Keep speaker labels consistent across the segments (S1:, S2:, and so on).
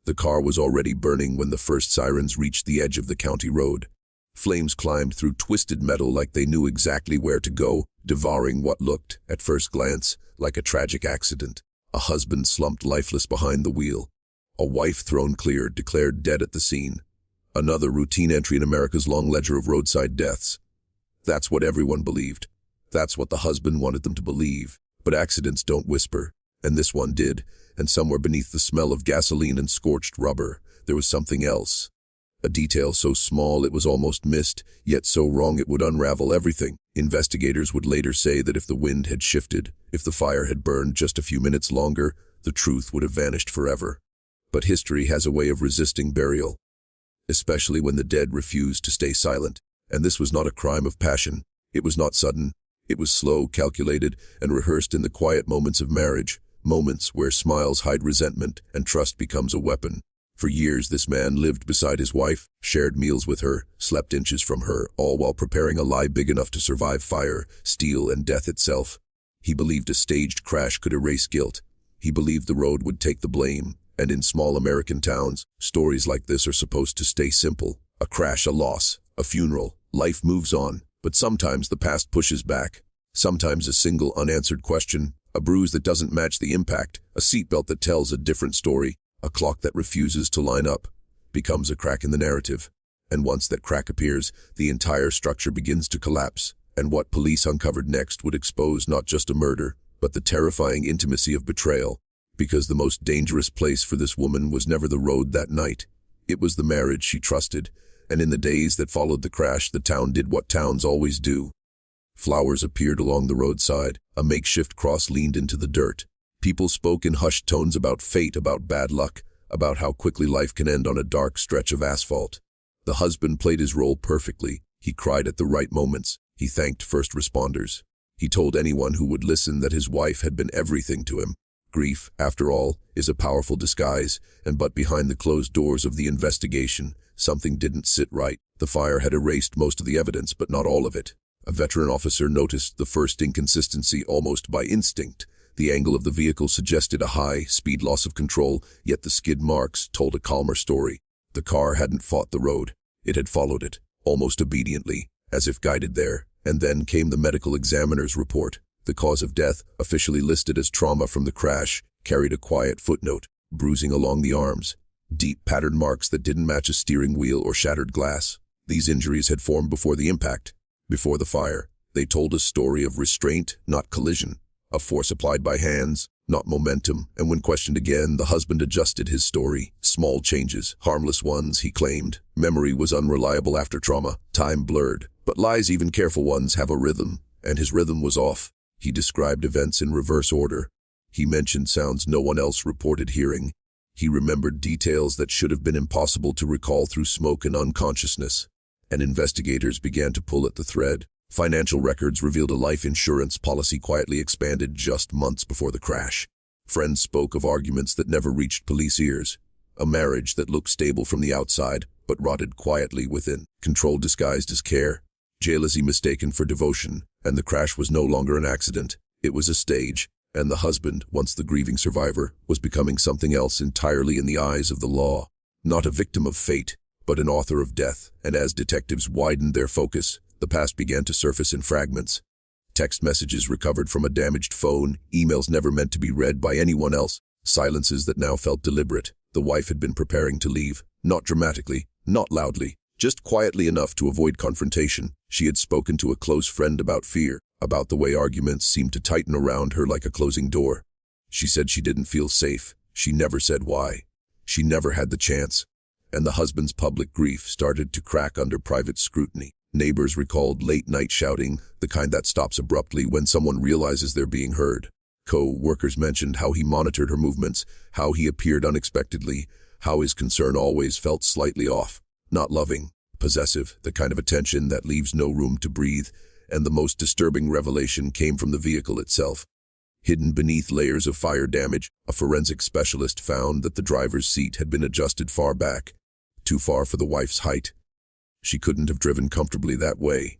S1: The car was already burning when the first sirens reached the edge of the county road. Flames climbed through twisted metal like they knew exactly where to go, devouring what looked, at first glance, like a tragic accident. A husband slumped lifeless behind the wheel. A wife thrown clear, declared dead at the scene. Another routine entry in America's long ledger of roadside deaths. That's what everyone believed. That's what the husband wanted them to believe. But accidents don't whisper, and this one did, and somewhere beneath the smell of gasoline and scorched rubber, there was something else. A detail so small it was almost missed, yet so wrong it would unravel everything. Investigators would later say that if the wind had shifted, if the fire had burned just a few minutes longer, the truth would have vanished forever. But history has a way of resisting burial, especially when the dead refuse to stay silent. And this was not a crime of passion. It was not sudden. It was slow, calculated, and rehearsed in the quiet moments of marriage, moments where smiles hide resentment and trust becomes a weapon. For years, this man lived beside his wife, shared meals with her, slept inches from her, all while preparing a lie big enough to survive fire, steel, and death itself. He believed a staged crash could erase guilt. He believed the road would take the blame. And in small American towns, stories like this are supposed to stay simple. A crash, a loss, a funeral. Life moves on, but sometimes the past pushes back. Sometimes a single unanswered question, a bruise that doesn't match the impact, a seatbelt that tells a different story, a clock that refuses to line up, becomes a crack in the narrative. And once that crack appears, the entire structure begins to collapse. And what police uncovered next would expose not just a murder, but the terrifying intimacy of betrayal. Because the most dangerous place for this woman was never the road that night. It was the marriage she trusted, and in the days that followed the crash, the town did what towns always do. Flowers appeared along the roadside, a makeshift cross leaned into the dirt. People spoke in hushed tones about fate, about bad luck, about how quickly life can end on a dark stretch of asphalt. The husband played his role perfectly. He cried at the right moments. He thanked first responders. He told anyone who would listen that his wife had been everything to him. Grief, after all, is a powerful disguise, but behind the closed doors of the investigation, something didn't sit right. The fire had erased most of the evidence, but not all of it. A veteran officer noticed the first inconsistency almost by instinct. The angle of the vehicle suggested a high speed loss of control, yet the skid marks told a calmer story. The car hadn't fought the road. It had followed it, almost obediently, as if guided there. And then came the medical examiner's report. The cause of death, officially listed as trauma from the crash, carried a quiet footnote, bruising along the arms, deep pattern marks that didn't match a steering wheel or shattered glass. These injuries had formed before the impact, before the fire. They told a story of restraint, not collision, of force applied by hands, not momentum, and when questioned again, the husband adjusted his story. Small changes, harmless ones, he claimed. Memory was unreliable after trauma, time blurred, but lies, even careful ones, have a rhythm, and his rhythm was off. He described events in reverse order. He mentioned sounds no one else reported hearing. He remembered details that should have been impossible to recall through smoke and unconsciousness. And investigators began to pull at the thread. Financial records revealed a life insurance policy quietly expanded just months before the crash. Friends spoke of arguments that never reached police ears. A marriage that looked stable from the outside, but rotted quietly within. Control disguised as care. Jealousy mistaken for devotion. And the crash was no longer an accident. It was a stage. And the husband, once the grieving survivor, was becoming something else entirely in the eyes of the law. Not a victim of fate, but an author of death. And as detectives widened their focus, the past began to surface in fragments. Text messages recovered from a damaged phone, emails never meant to be read by anyone else, silences that now felt deliberate. The wife had been preparing to leave, not dramatically, not loudly, just quietly enough to avoid confrontation. She had spoken to a close friend about fear, about the way arguments seemed to tighten around her like a closing door. She said she didn't feel safe. She never said why. She never had the chance. And the husband's public grief started to crack under private scrutiny. Neighbors recalled late-night shouting, the kind that stops abruptly when someone realizes they're being heard. Co-workers mentioned how he monitored her movements, how he appeared unexpectedly, how his concern always felt slightly off. Not loving, possessive, the kind of attention that leaves no room to breathe, and the most disturbing revelation came from the vehicle itself. Hidden beneath layers of fire damage, a forensic specialist found that the driver's seat had been adjusted far back, too far for the wife's height. She couldn't have driven comfortably that way.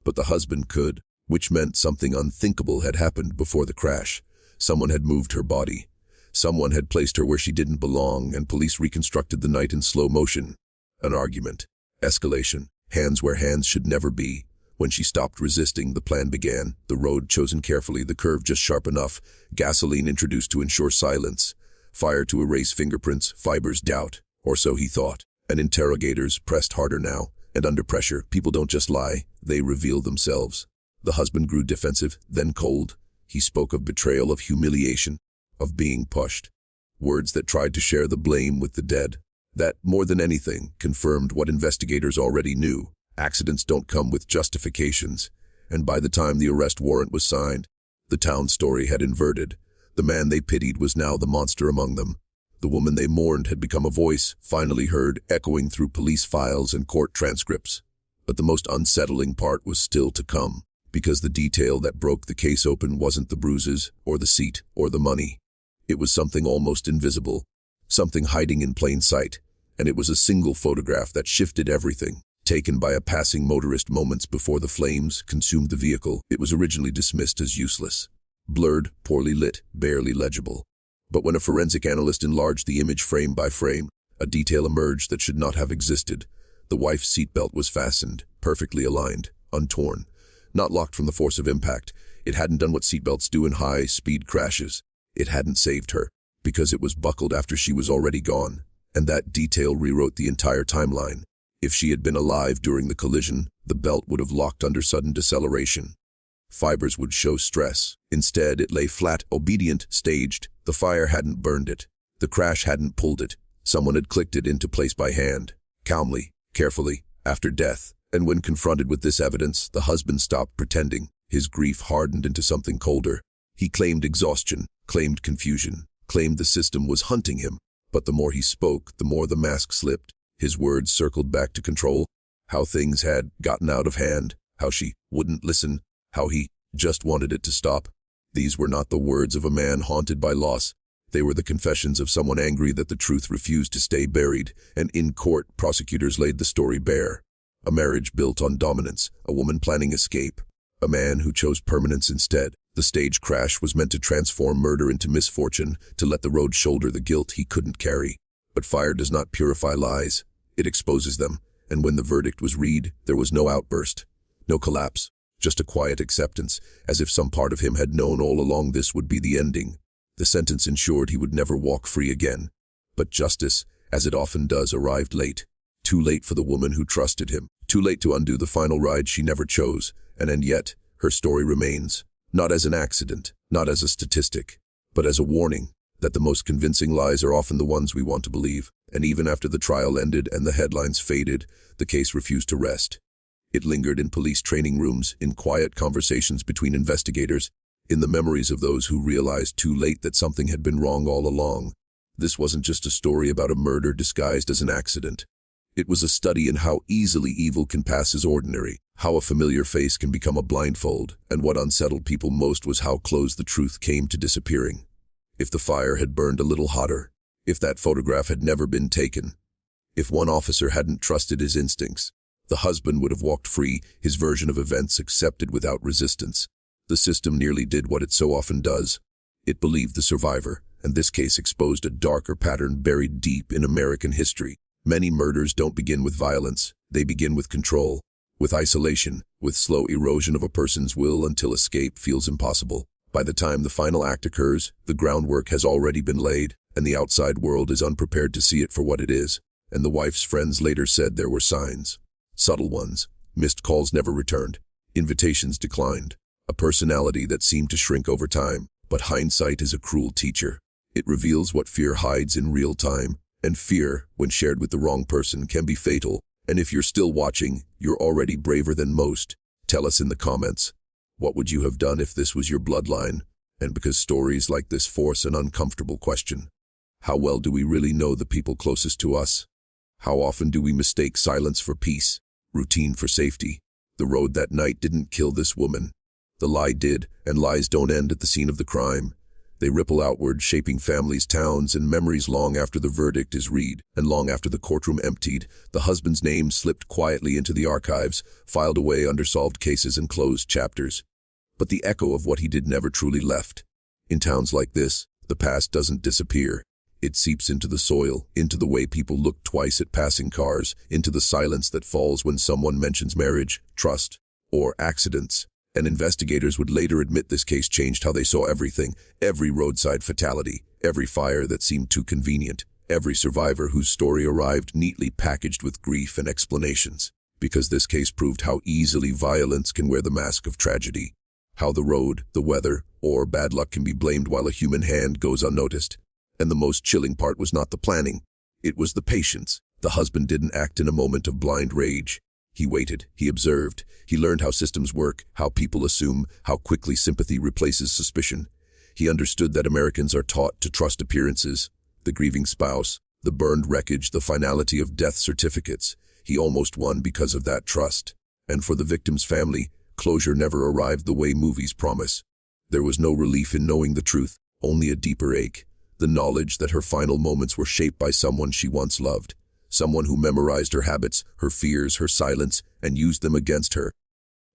S1: But the husband could, which meant something unthinkable had happened before the crash. Someone had moved her body. Someone had placed her where she didn't belong, and police reconstructed the night in slow motion. An argument. Escalation. Hands where hands should never be. When she stopped resisting, the plan began. The road chosen carefully, the curve just sharp enough, gasoline introduced to ensure silence, fire to erase fingerprints, fibers doubt, or so he thought. And interrogators pressed harder now, and under pressure, people don't just lie, they reveal themselves. The husband grew defensive, then cold. He spoke of betrayal, of humiliation, of being pushed. Words that tried to share the blame with the dead. That, more than anything, confirmed what investigators already knew. Accidents don't come with justifications. And by the time the arrest warrant was signed, the town's story had inverted. The man they pitied was now the monster among them. The woman they mourned had become a voice, finally heard, echoing through police files and court transcripts. But the most unsettling part was still to come, because the detail that broke the case open wasn't the bruises, or the seat, or the money. It was something almost invisible, something hiding in plain sight, and it was a single photograph that shifted everything. Taken by a passing motorist moments before the flames consumed the vehicle, it was originally dismissed as useless. Blurred, poorly lit, barely legible. But when a forensic analyst enlarged the image frame by frame, a detail emerged that should not have existed. The wife's seatbelt was fastened, perfectly aligned, untorn. Not locked from the force of impact. It hadn't done what seatbelts do in high-speed crashes. It hadn't saved her, because it was buckled after she was already gone. And that detail rewrote the entire timeline. If she had been alive during the collision, the belt would have locked under sudden deceleration. Fibers would show stress. Instead, it lay flat, obedient, staged. The fire hadn't burned it. The crash hadn't pulled it. Someone had clicked it into place by hand, calmly, carefully, after death. And when confronted with this evidence, the husband stopped pretending. His grief hardened into something colder. He claimed exhaustion, claimed confusion, claimed the system was hunting him. But the more he spoke, the more the mask slipped. His words circled back to control, how things had gotten out of hand, how she wouldn't listen, how he just wanted it to stop. These were not the words of a man haunted by loss. They were the confessions of someone angry that the truth refused to stay buried, and in court, prosecutors laid the story bare. A marriage built on dominance, a woman planning escape, a man who chose permanence instead. The stage crash was meant to transform murder into misfortune, to let the road shoulder the guilt he couldn't carry. But fire does not purify lies. It exposes them, and when the verdict was read, there was no outburst, no collapse, just a quiet acceptance, as if some part of him had known all along this would be the ending. The sentence ensured he would never walk free again. But justice, as it often does, arrived late. Too late for the woman who trusted him, too late to undo the final ride she never chose, and yet, her story remains, not as an accident, not as a statistic, but as a warning that the most convincing lies are often the ones we want to believe. And even after the trial ended and the headlines faded, the case refused to rest. It lingered in police training rooms, in quiet conversations between investigators, in the memories of those who realized too late that something had been wrong all along. This wasn't just a story about a murder disguised as an accident. It was a study in how easily evil can pass as ordinary, how a familiar face can become a blindfold, and what unsettled people most was how close the truth came to disappearing. If the fire had burned a little hotter, if that photograph had never been taken, if one officer hadn't trusted his instincts, the husband would have walked free, his version of events accepted without resistance. The system nearly did what it so often does. It believed the survivor, and this case exposed a darker pattern buried deep in American history. Many murders don't begin with violence, they begin with control, with isolation, with slow erosion of a person's will until escape feels impossible. By the time the final act occurs, the groundwork has already been laid, and the outside world is unprepared to see it for what it is. And the wife's friends later said there were signs. Subtle ones. Missed calls never returned. Invitations declined. A personality that seemed to shrink over time. But hindsight is a cruel teacher. It reveals what fear hides in real time. And fear, when shared with the wrong person, can be fatal. And if you're still watching, you're already braver than most. Tell us in the comments. What would you have done if this was your bloodline? And because stories like this force an uncomfortable question. How well do we really know the people closest to us? How often do we mistake silence for peace, routine for safety? The road that night didn't kill this woman. The lie did, and lies don't end at the scene of the crime. They ripple outward, shaping families, towns, and memories long after the verdict is read, and long after the courtroom emptied. The husband's name slipped quietly into the archives, filed away under solved cases and closed chapters. But the echo of what he did never truly left. In towns like this, The past doesn't disappear. It seeps into the soil, into the way people look twice at passing cars, into the silence that falls when someone mentions marriage, trust, or accidents. And investigators would later admit this case changed how they saw everything, every roadside fatality, every fire that seemed too convenient, every survivor whose story arrived neatly packaged with grief and explanations. Because this case proved how easily violence can wear the mask of tragedy, how the road, the weather, or bad luck can be blamed while a human hand goes unnoticed. And the most chilling part was not the planning, it was the patience. The husband didn't act in a moment of blind rage. He waited, he observed, he learned how systems work, how people assume, how quickly sympathy replaces suspicion. He understood that Americans are taught to trust appearances, the grieving spouse, the burned wreckage, the finality of death certificates. He almost won because of that trust. And for the victim's family, closure never arrived the way movies promise. There was no relief in knowing the truth, only a deeper ache, the knowledge that her final moments were shaped by someone she once loved. Someone who memorized her habits, her fears, her silence, and used them against her.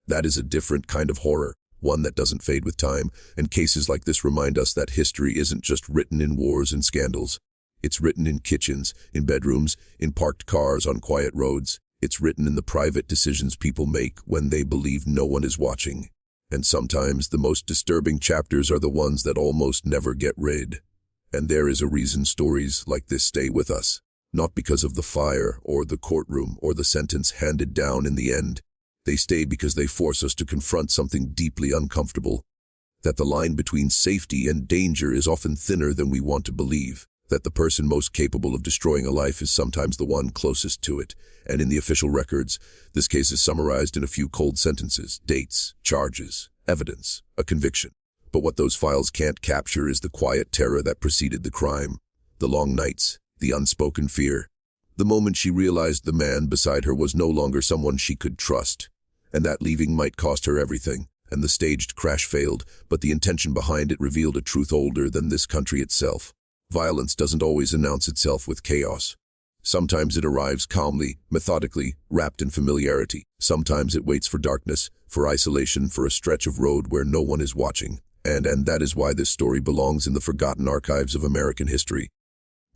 S1: That is a different kind of horror, one that doesn't fade with time, and cases like this remind us that history isn't just written in wars and scandals. It's written in kitchens, in bedrooms, in parked cars on quiet roads. It's written in the private decisions people make when they believe no one is watching. And sometimes the most disturbing chapters are the ones that almost never get read. And there is a reason stories like this stay with us. Not because of the fire, or the courtroom, or the sentence handed down in the end. They stay because they force us to confront something deeply uncomfortable. That the line between safety and danger is often thinner than we want to believe. That the person most capable of destroying a life is sometimes the one closest to it. And in the official records, this case is summarized in a few cold sentences, dates, charges, evidence, a conviction. But what those files can't capture is the quiet terror that preceded the crime. The long nights, the unspoken fear. The moment she realized the man beside her was no longer someone she could trust, and that leaving might cost her everything, and the staged crash failed, but the intention behind it revealed a truth older than this country itself. Violence doesn't always announce itself with chaos. Sometimes it arrives calmly, methodically, wrapped in familiarity. Sometimes it waits for darkness, for isolation, for a stretch of road where no one is watching. And that is why this story belongs in the forgotten archives of American history.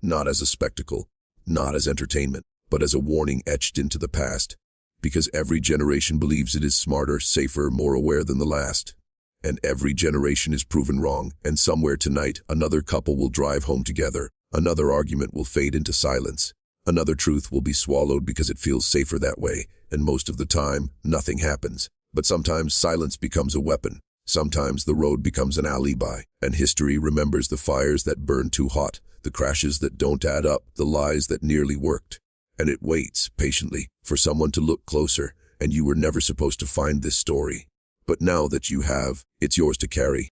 S1: Not as a spectacle, not as entertainment, but as a warning etched into the past. Because every generation believes it is smarter, safer, more aware than the last. And every generation is proven wrong, and somewhere tonight, another couple will drive home together. Another argument will fade into silence. Another truth will be swallowed because it feels safer that way, and most of the time, nothing happens. But sometimes silence becomes a weapon. Sometimes the road becomes an alibi, and history remembers the fires that burn too hot, the crashes that don't add up, the lies that nearly worked. And it waits, patiently, for someone to look closer, and you were never supposed to find this story. But now that you have, it's yours to carry.